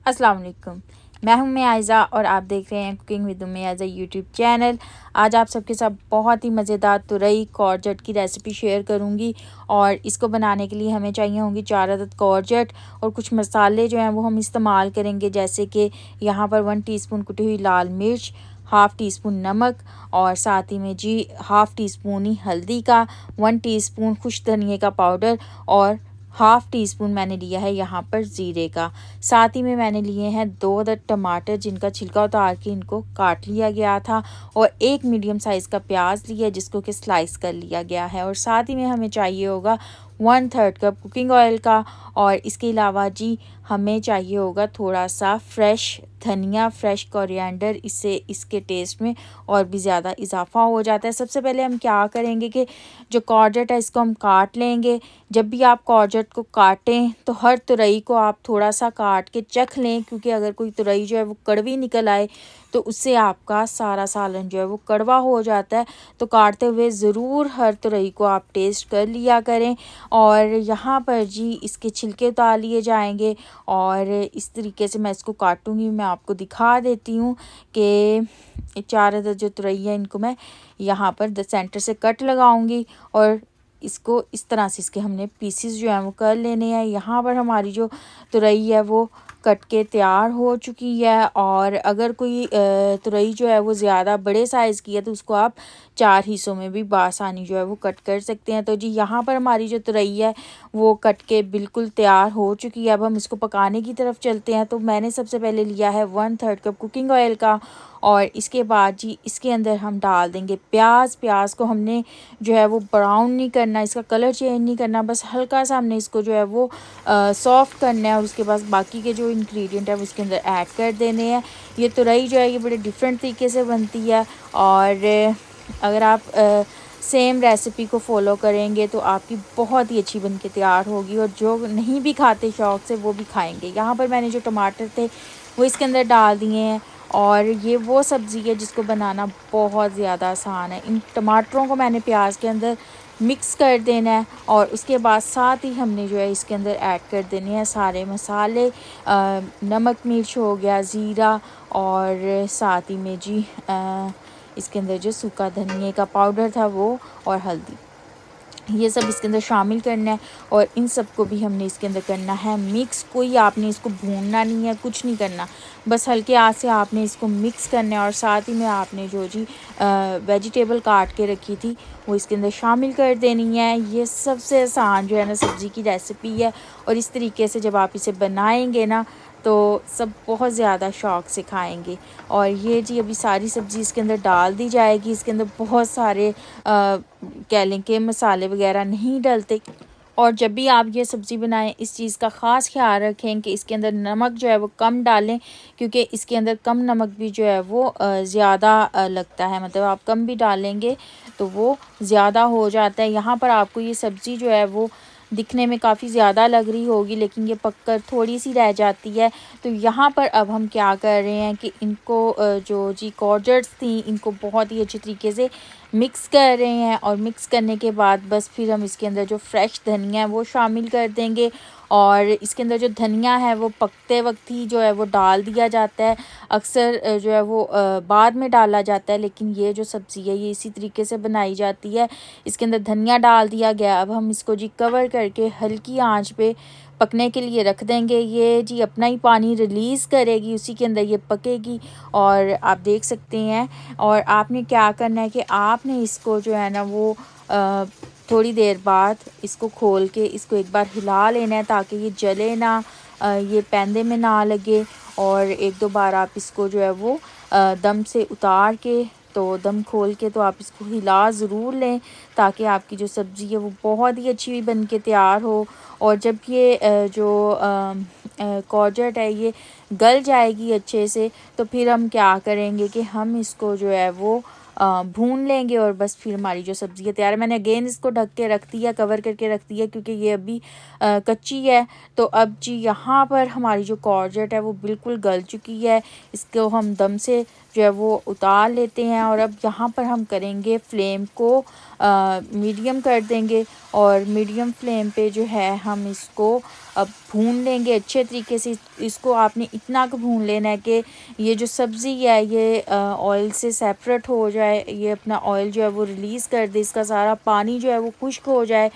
अस्सलाम वालेकुम। मैं हूं आयज़ा और आप देख रहे हैं cooking with Aiza YouTube channel. आज आप सबके साथ बहुत ही मज़ेदार तुरई कॉर्जेट की रेसिपी शेयर करूंगी और इसको बनाने के लिए हमें चाहिए होंगी 4 अदद कॉर्जेट और कुछ मसाले जो हैं वो हम इस्तेमाल करेंगे, जैसे कि यहाँ पर 1 टीस्पून कुटी हुई लाल मिर्च, हाफ़ टी स्पून नमक और साथ ही में जी हाफ़ टी स्पून ही हल्दी का, 1 टीस्पून खुश धनिए का पाउडर और हाफ़ टी स्पून मैंने लिया है यहाँ पर ज़ीरे का। साथ ही में मैंने लिए हैं 2 अदद टमाटर जिनका छिलका उतार के इनको काट लिया गया था और 1 मीडियम साइज़ का प्याज लिया जिसको कि स्लाइस कर लिया गया है। और साथ ही में हमें चाहिए होगा 1/3 कप कुकिंग ऑयल का और इसके अलावा जी हमें चाहिए होगा थोड़ा सा फ्रेश धनिया, फ्रेश कोरिएंडर। इससे इसके टेस्ट में और भी ज़्यादा इजाफा हो जाता है। सबसे पहले हम क्या करेंगे कि जो कॉर्जेट है इसको हम काट लेंगे। जब भी आप कॉर्जेट को काटें तो हर तुरई को आप थोड़ा सा काट के चख लें, क्योंकि अगर कोई तुरई जो है वो कड़वी निकल आए तो उससे आपका सारा सालन जो है वो कड़वा हो जाता है। तो काटते हुए ज़रूर हर तुरई को आप टेस्ट कर लिया करें। और यहाँ पर जी इसके छिलके उतार लिए जाएंगे और इस तरीके से मैं इसको काटूंगी। मैं आपको दिखा देती हूँ कि 4 अदद जो तुरई है इनको मैं यहाँ पर सेंटर से कट लगाऊंगी और इसको इस तरह से इसके हमने पीसेस जो हैं वो कर लेने हैं। यहाँ पर हमारी जो तुरई है वो कट के तैयार हो चुकी है। और अगर कोई तुरई जो है वो ज़्यादा बड़े साइज़ की है तो उसको आप 4 हिस्सों में भी बासानी जो है वो कट कर सकते हैं। तो जी यहाँ पर हमारी जो तुरई है वो कट के बिल्कुल तैयार हो चुकी है। अब हम इसको पकाने की तरफ चलते हैं। तो मैंने सबसे पहले लिया है 1/3 कप कुकिंग ऑयल का और इसके बाद जी इसके अंदर हम डाल देंगे प्याज को हमने जो है वो ब्राउन नहीं करना, इसका कलर चेंज नहीं करना, बस हल्का सा हमने इसको जो है वो सॉफ्ट करना है और उसके बाद बाकी के जो इंग्रेडिएंट है वो इसके अंदर ऐड कर देने हैं। ये तुरई जो है ये बड़े डिफरेंट तरीके से बनती है और अगर आप सेम रेसिपी को फॉलो करेंगे तो आपकी बहुत ही अच्छी बन के तैयार होगी और जो नहीं भी खाते शौक़ से वो भी खाएंगे। यहाँ पर मैंने जो टमाटर थे वो इसके अंदर डाल दिए हैं और ये वो सब्ज़ी है जिसको बनाना बहुत ज़्यादा आसान है। इन टमाटरों को मैंने प्याज के अंदर मिक्स कर देना है और उसके बाद साथ ही हमने जो है इसके अंदर ऐड कर देने हैं सारे मसाले। नमक मिर्च हो गया, ज़ीरा और साथ ही में जी इसके अंदर जो सूखा धनिए का पाउडर था वो और हल्दी, ये सब इसके अंदर शामिल करना है और इन सब को भी हमने इसके अंदर करना है मिक्स। कोई आपने इसको भूनना नहीं है, कुछ नहीं करना, बस हल्के आंच से आपने इसको मिक्स करना है। और साथ ही में आपने जो जी वेजिटेबल काट के रखी थी वो इसके अंदर शामिल कर देनी है। ये सबसे आसान जो है ना सब्ज़ी की रेसिपी है और इस तरीके से जब आप इसे बनाएंगे ना तो सब बहुत ज़्यादा शौक़ से खाएंगे। और ये जी अभी सारी सब्ज़ी इसके अंदर डाल दी जाएगी। इसके अंदर बहुत सारे कह लें कि मसाले वगैरह नहीं डलते और जब भी आप ये सब्ज़ी बनाएं इस चीज़ का ख़ास ख्याल रखें कि इसके अंदर नमक जो है वो कम डालें, क्योंकि इसके अंदर कम नमक भी जो है वो ज़्यादा लगता है, मतलब आप कम भी डालेंगे तो वो ज़्यादा हो जाता है। यहाँ पर आपको ये सब्ज़ी जो है वो दिखने में काफ़ी ज़्यादा लग रही होगी लेकिन ये पककर थोड़ी सी रह जाती है। तो यहाँ पर अब हम क्या कर रहे हैं कि इनको जो जी कॉर्जेट्स थी इनको बहुत ही अच्छी तरीके से मिक्स कर रहे हैं और मिक्स करने के बाद बस फिर हम इसके अंदर जो फ्रेश धनिया है वो शामिल कर देंगे। और इसके अंदर जो धनिया है वो पकते वक्त ही जो है वो डाल दिया जाता है, अक्सर जो है वो बाद में डाला जाता है, लेकिन ये जो सब्ज़ी है ये इसी तरीके से बनाई जाती है। इसके अंदर धनिया डाल दिया गया। अब हम इसको जी कवर करके हल्की आंच पे पकने के लिए रख देंगे। ये जी अपना ही पानी रिलीज़ करेगी, उसी के अंदर ये पकेगी और आप देख सकते हैं। और आपने क्या करना है कि आपने इसको जो है ना वो थोड़ी देर बाद इसको खोल के इसको एक बार हिला लेना है ताकि ये जले ना, ये पैंदे में ना लगे। और 1-2 बार आप इसको जो है वो दम से उतार के तो दम खोल के तो आप इसको हिला ज़रूर लें ताकि आपकी जो सब्ज़ी है वो बहुत ही अच्छी बन के तैयार हो। और जब ये जो कॉर्जेट है ये गल जाएगी अच्छे से तो फिर हम क्या करेंगे कि हम इसको जो है वो भून लेंगे और बस फिर हमारी जो सब्ज़ी है तैयार है। मैंने अगेन इसको ढक के रख दिया, कवर करके रख दिया क्योंकि ये अभी कच्ची है। तो अब जी यहाँ पर हमारी जो कॉर्जेट है वो बिल्कुल गल चुकी है। इसको हम दम से जो है वो उतार लेते हैं। और अब यहाँ पर हम करेंगे फ्लेम को मीडियम कर देंगे और मीडियम फ्लेम पे जो है हम इसको अब भून लेंगे अच्छे तरीके से। इसको आपने इतना को भून लेना है कि ये जो सब्ज़ी है ये ऑयल से सेपरेट हो जाए, ये अपना ऑयल जो है वो रिलीज़ कर दे, इसका सारा पानी जो है वो खुश्क हो जाए।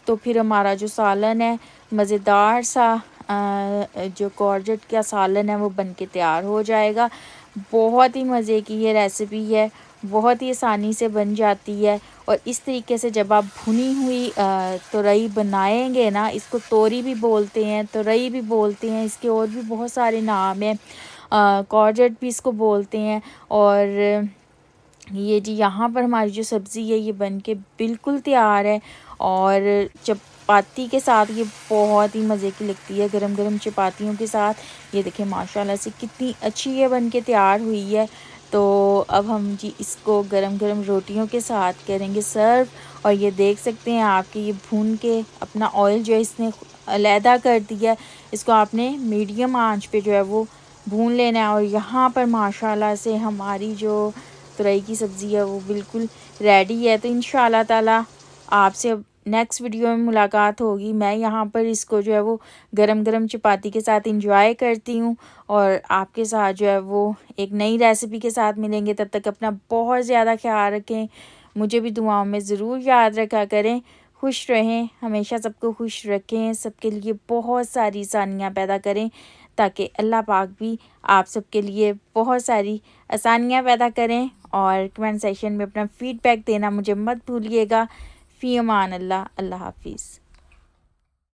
तो फिर हमारा जो सालन है मज़ेदार सा जो कॉर्जेट का सालन है वो बन के तैयार हो जाएगा। बहुत ही मज़े की ये रेसिपी है, बहुत ही आसानी से बन जाती है। और इस तरीके से जब आप भुनी हुई तुरई बनाएंगे ना, इसको तोरी भी बोलते हैं, तुरई भी बोलते हैं, इसके और भी बहुत सारे नाम हैं, कॉर्जेट भी इसको बोलते हैं। और ये जी यहाँ पर हमारी जो सब्ज़ी है ये बन के बिल्कुल तैयार है। और चपाती के साथ ये बहुत ही मज़े की लगती है, गरम गरम चपातियों के साथ। ये देखें माशाल्लाह से कितनी अच्छी ये बन के तैयार हुई है। तो अब हम जी इसको गरम गरम रोटियों के साथ करेंगे सर्व। और ये देख सकते हैं आपके ये भून के अपना ऑयल जो है इसने अलहदा कर दिया। इसको आपने मीडियम आंच पे जो है वो भून लेना है। और यहाँ पर माशाल्लाह से हमारी जो तुरई की सब्ज़ी है वो बिल्कुल रेडी है। तो इंशाल्लाह ताला आपसे अब नेक्स्ट वीडियो में मुलाकात होगी। मैं यहाँ पर इसको जो है वो गरम गरम चपाती के साथ इंजॉय करती हूँ और आपके साथ जो है वो एक नई रेसिपी के साथ मिलेंगे। तब तक अपना बहुत ज़्यादा ख्याल रखें, मुझे भी दुआओं में ज़रूर याद रखा करें। खुश रहें, हमेशा सबको खुश रखें, सबके लिए बहुत सारी आसानियाँ पैदा करें ताकि अल्लाह पाक भी आप सबके लिए बहुत सारी आसानियाँ पैदा करें। और कमेंट सेक्शन में अपना फ़ीडबैक देना मुझे मत भूलिएगा। फ़ी अमान अल्लाह, अल्लाह हाफिज़।